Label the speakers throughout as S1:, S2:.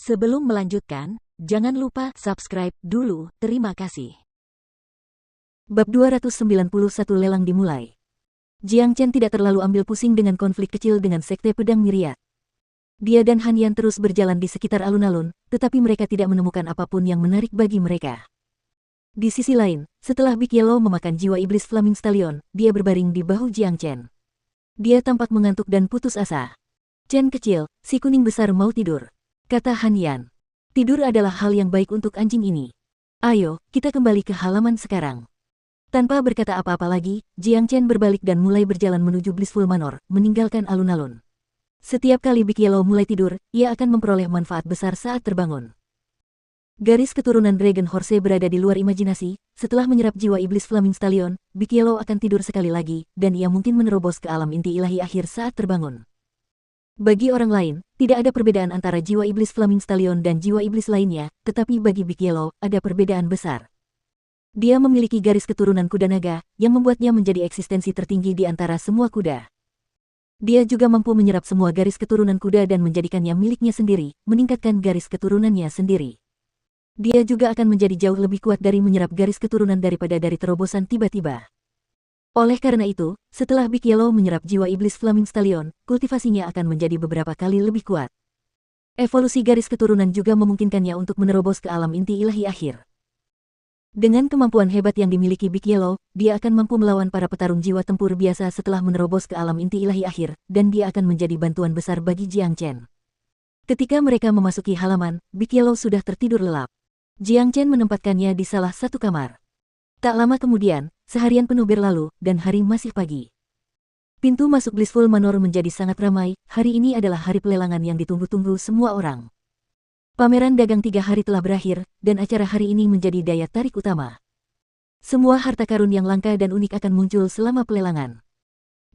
S1: Sebelum melanjutkan, jangan lupa subscribe dulu, terima kasih.
S2: Bab 291 lelang dimulai. Jiang Chen tidak terlalu ambil pusing dengan konflik kecil dengan Sekte Pedang Myriad. Dia dan Han Yan terus berjalan di sekitar alun-alun, tetapi mereka tidak menemukan apapun yang menarik bagi mereka. Di sisi lain, setelah Big Yellow memakan jiwa iblis Flaming Stallion, dia berbaring di bahu Jiang Chen. Dia tampak mengantuk dan putus asa. "Chen kecil, si kuning besar mau tidur," kata Han Yan. "Tidur adalah hal yang baik untuk anjing ini. Ayo, kita kembali ke halaman sekarang." Tanpa berkata apa-apa lagi, Jiang Chen berbalik dan mulai berjalan menuju Blissful Manor, meninggalkan alun-alun. Setiap kali Big Yellow mulai tidur, ia akan memperoleh manfaat besar saat terbangun. Garis keturunan Dragon Horse berada di luar imajinasi. Setelah menyerap jiwa iblis Flaming Stallion, Big Yellow akan tidur sekali lagi, dan ia mungkin menerobos ke alam inti ilahi akhir saat terbangun. Bagi orang lain, tidak ada perbedaan antara jiwa iblis Flaming Stallion dan jiwa iblis lainnya, tetapi bagi Big Yellow, ada perbedaan besar. Dia memiliki garis keturunan kuda naga, yang membuatnya menjadi eksistensi tertinggi di antara semua kuda. Dia juga mampu menyerap semua garis keturunan kuda dan menjadikannya miliknya sendiri, meningkatkan garis keturunannya sendiri. Dia juga akan menjadi jauh lebih kuat dari menyerap garis keturunan daripada dari terobosan tiba-tiba. Oleh karena itu, setelah Big Yellow menyerap jiwa iblis Flaming Stallion, kultivasinya akan menjadi beberapa kali lebih kuat. Evolusi garis keturunan juga memungkinkannya untuk menerobos ke alam inti ilahi akhir. Dengan kemampuan hebat yang dimiliki Big Yellow, dia akan mampu melawan para petarung jiwa tempur biasa setelah menerobos ke alam inti ilahi akhir, dan dia akan menjadi bantuan besar bagi Jiang Chen. Ketika mereka memasuki halaman, Big Yellow sudah tertidur lelap. Jiang Chen menempatkannya di salah satu kamar. Tak lama kemudian, seharian penuh berlalu, dan hari masih pagi. Pintu masuk Blissful Manor menjadi sangat ramai. Hari ini adalah hari pelelangan yang ditunggu-tunggu semua orang. Pameran dagang 3 hari telah berakhir, dan acara hari ini menjadi daya tarik utama. Semua harta karun yang langka dan unik akan muncul selama pelelangan.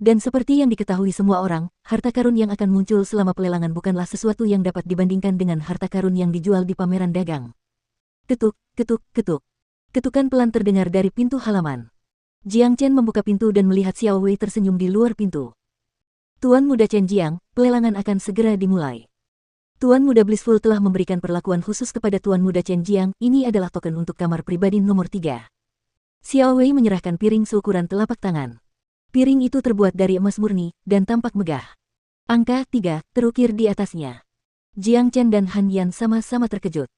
S2: Dan seperti yang diketahui semua orang, harta karun yang akan muncul selama pelelangan bukanlah sesuatu yang dapat dibandingkan dengan harta karun yang dijual di pameran dagang. Ketuk, ketuk, ketuk. Ketukan pelan terdengar dari pintu halaman. Jiang Chen membuka pintu dan melihat Xiao Wei tersenyum di luar pintu. "Tuan Muda Chen Jiang, pelelangan akan segera dimulai. Tuan Muda Blissful telah memberikan perlakuan khusus kepada Tuan Muda Chen Jiang. Ini adalah token untuk kamar pribadi nomor 3. Xiao Wei menyerahkan piring seukuran telapak tangan. Piring itu terbuat dari emas murni, dan tampak megah. Angka 3 terukir di atasnya. Jiang Chen dan Han Yan sama-sama terkejut.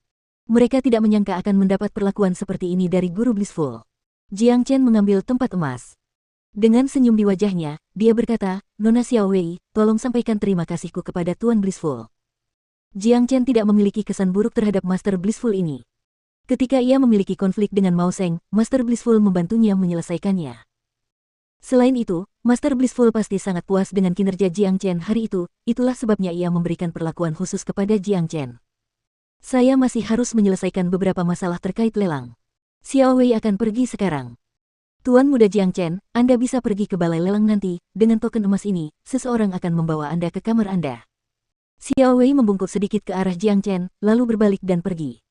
S2: Mereka tidak menyangka akan mendapat perlakuan seperti ini dari guru Blissful. Jiang Chen mengambil tempat emas. Dengan senyum di wajahnya, dia berkata, "Nona Xiao Wei, tolong sampaikan terima kasihku kepada Tuan Blissful." Jiang Chen tidak memiliki kesan buruk terhadap Master Blissful ini. Ketika ia memiliki konflik dengan Mao Sheng, Master Blissful membantunya menyelesaikannya. Selain itu, Master Blissful pasti sangat puas dengan kinerja Jiang Chen hari itu, itulah sebabnya ia memberikan perlakuan khusus kepada Jiang Chen. "Saya masih harus menyelesaikan beberapa masalah terkait lelang. Xiao Wei akan pergi sekarang. Tuan Muda Jiang Chen, Anda bisa pergi ke balai lelang nanti, dengan token emas ini, seseorang akan membawa Anda ke kamar Anda." Xiao Wei membungkuk sedikit ke arah Jiang Chen, lalu berbalik dan pergi.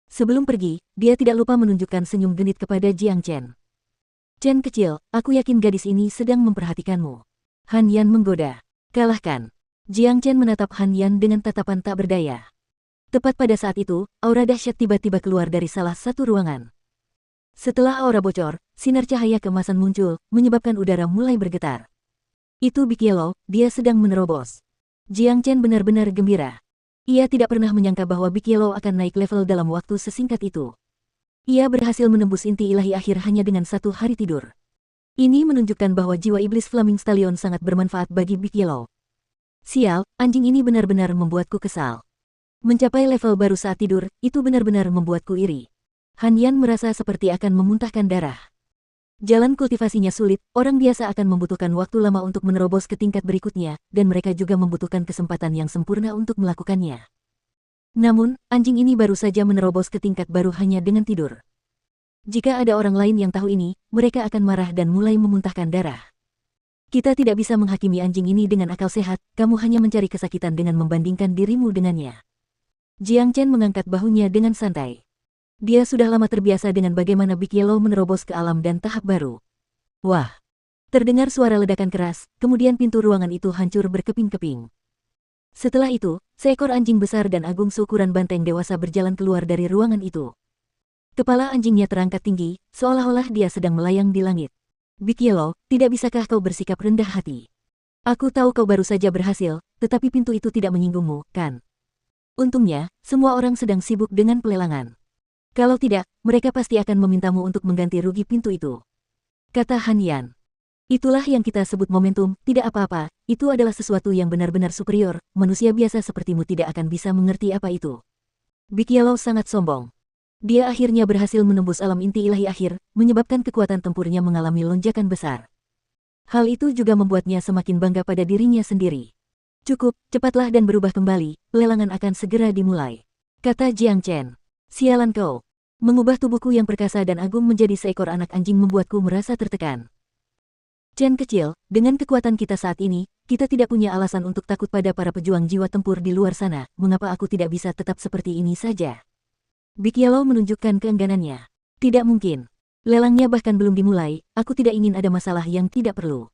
S2: Sebelum pergi, dia tidak lupa menunjukkan senyum genit kepada Jiang Chen. "Chen kecil, aku yakin gadis ini sedang memperhatikanmu." Han Yan menggoda. "Kalahkan." Jiang Chen menatap Han Yan dengan tatapan tak berdaya. Tepat pada saat itu, aura dahsyat tiba-tiba keluar dari salah satu ruangan. Setelah aura bocor, sinar cahaya keemasan muncul, menyebabkan udara mulai bergetar. Itu Big Yellow, dia sedang menerobos. Jiang Chen benar-benar gembira. Ia tidak pernah menyangka bahwa Big Yellow akan naik level dalam waktu sesingkat itu. Ia berhasil menembus inti ilahi akhir hanya dengan 1 hari tidur. Ini menunjukkan bahwa jiwa iblis Flaming Stallion sangat bermanfaat bagi Big Yellow. Sial, anjing ini benar-benar membuatku kesal. Mencapai level baru saat tidur, itu benar-benar membuatku iri. Han Yan merasa seperti akan memuntahkan darah. Jalan kultivasinya sulit, orang biasa akan membutuhkan waktu lama untuk menerobos ke tingkat berikutnya, dan mereka juga membutuhkan kesempatan yang sempurna untuk melakukannya. Namun, anjing ini baru saja menerobos ke tingkat baru hanya dengan tidur. Jika ada orang lain yang tahu ini, mereka akan marah dan mulai memuntahkan darah. "Kita tidak bisa menghakimi anjing ini dengan akal sehat, kamu hanya mencari kesakitan dengan membandingkan dirimu dengannya." Jiang Chen mengangkat bahunya dengan santai. Dia sudah lama terbiasa dengan bagaimana Big Yellow menerobos ke alam dan tahap baru. Wah! Terdengar suara ledakan keras, kemudian pintu ruangan itu hancur berkeping-keping. Setelah itu, Seekor anjing besar dan agung seukuran banteng dewasa berjalan keluar dari ruangan itu. Kepala anjingnya terangkat tinggi, seolah-olah dia sedang melayang di langit. Big Yellow, tidak bisakah kau bersikap rendah hati? Aku tahu kau baru saja berhasil, tetapi pintu itu tidak menyinggungmu, kan? Untungnya, semua orang sedang sibuk dengan pelelangan. Kalau tidak, mereka pasti akan memintamu untuk mengganti rugi pintu itu. Kata Han Yan. Itulah yang kita sebut momentum, tidak apa-apa, itu adalah sesuatu yang benar-benar superior, manusia biasa sepertimu tidak akan bisa mengerti apa itu. Big Yellow sangat sombong. Dia akhirnya berhasil menembus alam inti ilahi akhir, menyebabkan kekuatan tempurnya mengalami lonjakan besar. Hal itu juga membuatnya semakin bangga pada dirinya sendiri. Cukup, cepatlah dan berubah kembali, pelelangan akan segera dimulai. Kata Jiang Chen. Sialan kau. Mengubah tubuhku yang perkasa dan agung menjadi seekor anak anjing membuatku merasa tertekan. Chen kecil, dengan kekuatan kita saat ini, kita tidak punya alasan untuk takut pada para pejuang jiwa tempur di luar sana, mengapa aku tidak bisa tetap seperti ini saja? Big Yellow menunjukkan keengganannya. Tidak mungkin. Lelangnya bahkan belum dimulai, aku tidak ingin ada masalah yang tidak perlu.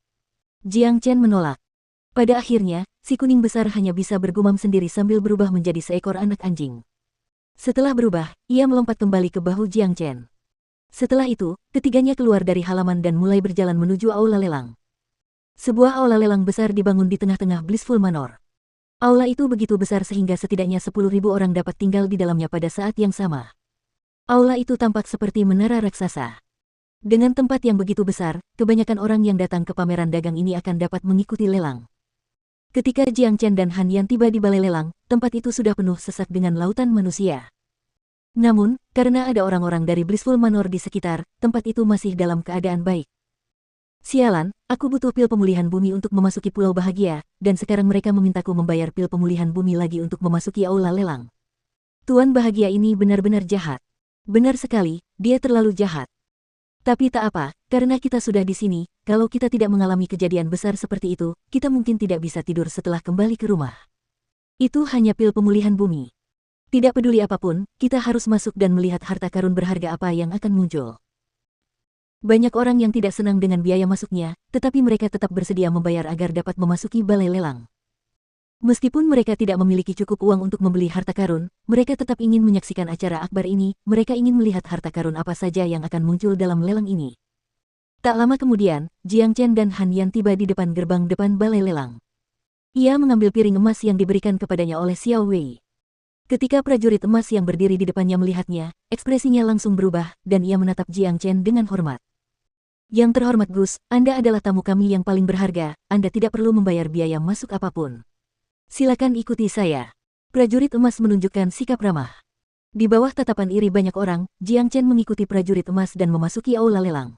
S2: Jiang Chen menolak. Pada akhirnya, si kuning besar hanya bisa bergumam sendiri sambil berubah menjadi seekor anak anjing. Setelah berubah, ia melompat kembali ke bahu Jiang Chen. Setelah itu, ketiganya keluar dari halaman dan mulai berjalan menuju aula lelang. Sebuah aula lelang besar dibangun di tengah-tengah Blissful Manor. Aula itu begitu besar sehingga setidaknya 10.000 orang dapat tinggal di dalamnya pada saat yang sama. Aula itu tampak seperti menara raksasa. Dengan tempat yang begitu besar, kebanyakan orang yang datang ke pameran dagang ini akan dapat mengikuti lelang. Ketika Jiang Chen dan Han Yan tiba di balai lelang, tempat itu sudah penuh sesak dengan lautan manusia. Namun, karena ada orang-orang dari Blissful Manor di sekitar, tempat itu masih dalam keadaan baik. Sialan, aku butuh pil pemulihan bumi untuk memasuki Pulau Bahagia, dan sekarang mereka memintaku membayar pil pemulihan bumi lagi untuk memasuki aula lelang. Tuan Bahagia ini benar-benar jahat. Benar sekali, dia terlalu jahat. Tapi tak apa, karena kita sudah di sini, kalau kita tidak mengalami kejadian besar seperti itu, kita mungkin tidak bisa tidur setelah kembali ke rumah. Itu hanya pil pemulihan bumi. Tidak peduli apapun, kita harus masuk dan melihat harta karun berharga apa yang akan muncul. Banyak orang yang tidak senang dengan biaya masuknya, tetapi mereka tetap bersedia membayar agar dapat memasuki balai lelang. Meskipun mereka tidak memiliki cukup uang untuk membeli harta karun, mereka tetap ingin menyaksikan acara akbar ini, mereka ingin melihat harta karun apa saja yang akan muncul dalam lelang ini. Tak lama kemudian, Jiang Chen dan Han Yan tiba di depan gerbang depan balai lelang. Ia mengambil piring emas yang diberikan kepadanya oleh Xiao Wei. Ketika prajurit emas yang berdiri di depannya melihatnya, ekspresinya langsung berubah, dan ia menatap Jiang Chen dengan hormat. Yang terhormat Gus, Anda adalah tamu kami yang paling berharga, Anda tidak perlu membayar biaya masuk apapun. Silakan ikuti saya. Prajurit emas menunjukkan sikap ramah. Di bawah tatapan iri banyak orang, Jiang Chen mengikuti prajurit emas dan memasuki aula lelang.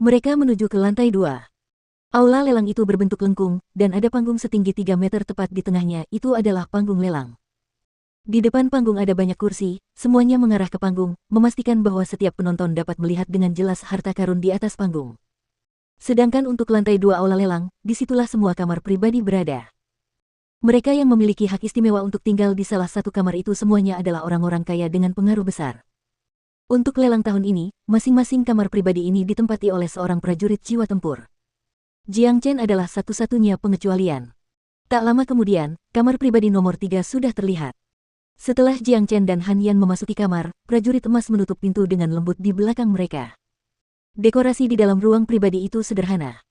S2: Mereka menuju ke lantai 2. Aula lelang itu berbentuk lengkung, dan ada panggung setinggi 3 meter tepat di tengahnya, itu adalah panggung lelang. Di depan panggung ada banyak kursi, semuanya mengarah ke panggung, memastikan bahwa setiap penonton dapat melihat dengan jelas harta karun di atas panggung. Sedangkan untuk lantai 2 aula lelang, disitulah semua kamar pribadi berada. Mereka yang memiliki hak istimewa untuk tinggal di salah satu kamar itu semuanya adalah orang-orang kaya dengan pengaruh besar. Untuk lelang tahun ini, masing-masing kamar pribadi ini ditempati oleh seorang prajurit jiwa tempur. Jiang Chen adalah satu-satunya pengecualian. Tak lama kemudian, kamar pribadi nomor 3 sudah terlihat. Setelah Jiang Chen dan Han Yan memasuki kamar, prajurit emas menutup pintu dengan lembut di belakang mereka. Dekorasi di dalam ruang pribadi itu sederhana.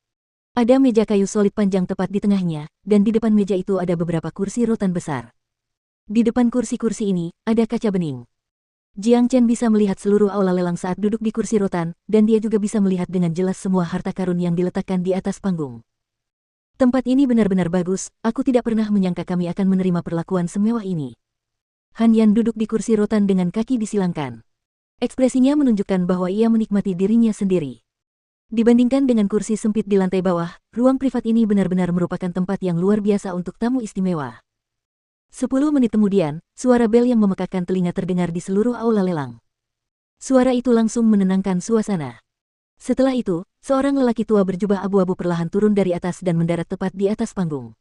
S2: Ada meja kayu solid panjang tepat di tengahnya, dan di depan meja itu ada beberapa kursi rotan besar. Di depan kursi-kursi ini, ada kaca bening. Jiang Chen bisa melihat seluruh aula lelang saat duduk di kursi rotan, dan dia juga bisa melihat dengan jelas semua harta karun yang diletakkan di atas panggung. Tempat ini benar-benar bagus, aku tidak pernah menyangka kami akan menerima perlakuan semewah ini. Han Yan duduk di kursi rotan dengan kaki disilangkan. Ekspresinya menunjukkan bahwa ia menikmati dirinya sendiri. Dibandingkan dengan kursi sempit di lantai bawah, ruang privat ini benar-benar merupakan tempat yang luar biasa untuk tamu istimewa. 10 menit kemudian, suara bel yang memekakkan telinga terdengar di seluruh aula lelang. Suara itu langsung menenangkan suasana. Setelah itu, seorang lelaki tua berjubah abu-abu perlahan turun dari atas dan mendarat tepat di atas panggung.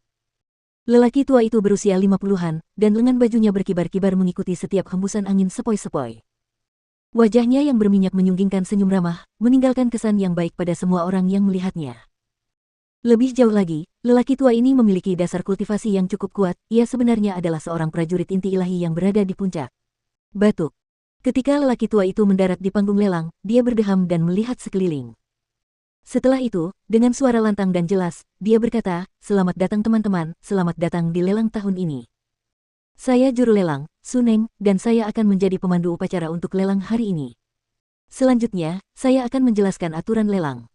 S2: Lelaki tua itu berusia 50-an, dan lengan bajunya berkibar-kibar mengikuti setiap hembusan angin sepoi-sepoi. Wajahnya yang berminyak menyunggingkan senyum ramah, meninggalkan kesan yang baik pada semua orang yang melihatnya. Lebih jauh lagi, lelaki tua ini memiliki dasar kultivasi yang cukup kuat, ia sebenarnya adalah seorang prajurit inti ilahi yang berada di puncak. Batuk. Ketika lelaki tua itu mendarat di panggung lelang, dia berdeham dan melihat sekeliling. Setelah itu, dengan suara lantang dan jelas, dia berkata, "Selamat datang teman-teman, selamat datang di lelang tahun ini. Saya juru lelang, Suneng, dan saya akan menjadi pemandu upacara untuk lelang hari ini. Selanjutnya, saya akan menjelaskan aturan lelang."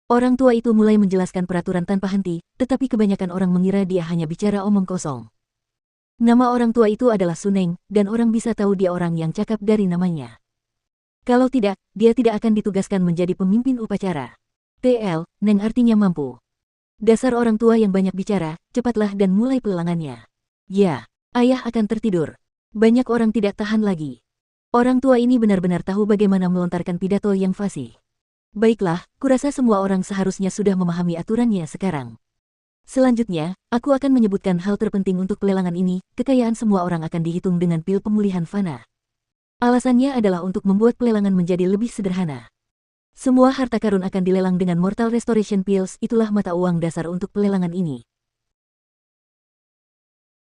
S2: Orang tua itu mulai menjelaskan peraturan tanpa henti, tetapi kebanyakan orang mengira dia hanya bicara omong kosong. Nama orang tua itu adalah Suneng, dan orang bisa tahu dia orang yang cakap dari namanya. Kalau tidak, dia tidak akan ditugaskan menjadi pemimpin upacara. TL, Neng artinya mampu. Dasar orang tua yang banyak bicara, cepatlah dan mulai pelelangannya. Ya, ayah akan tertidur. Banyak orang tidak tahan lagi. Orang tua ini benar-benar tahu bagaimana melontarkan pidato yang fasih. Baiklah, kurasa semua orang seharusnya sudah memahami aturannya sekarang. Selanjutnya, aku akan menyebutkan hal terpenting untuk pelelangan ini, kekayaan semua orang akan dihitung dengan pil pemulihan fana. Alasannya adalah untuk membuat pelelangan menjadi lebih sederhana. Semua harta karun akan dilelang dengan Mortal Restoration Pills, itulah mata uang dasar untuk pelelangan ini.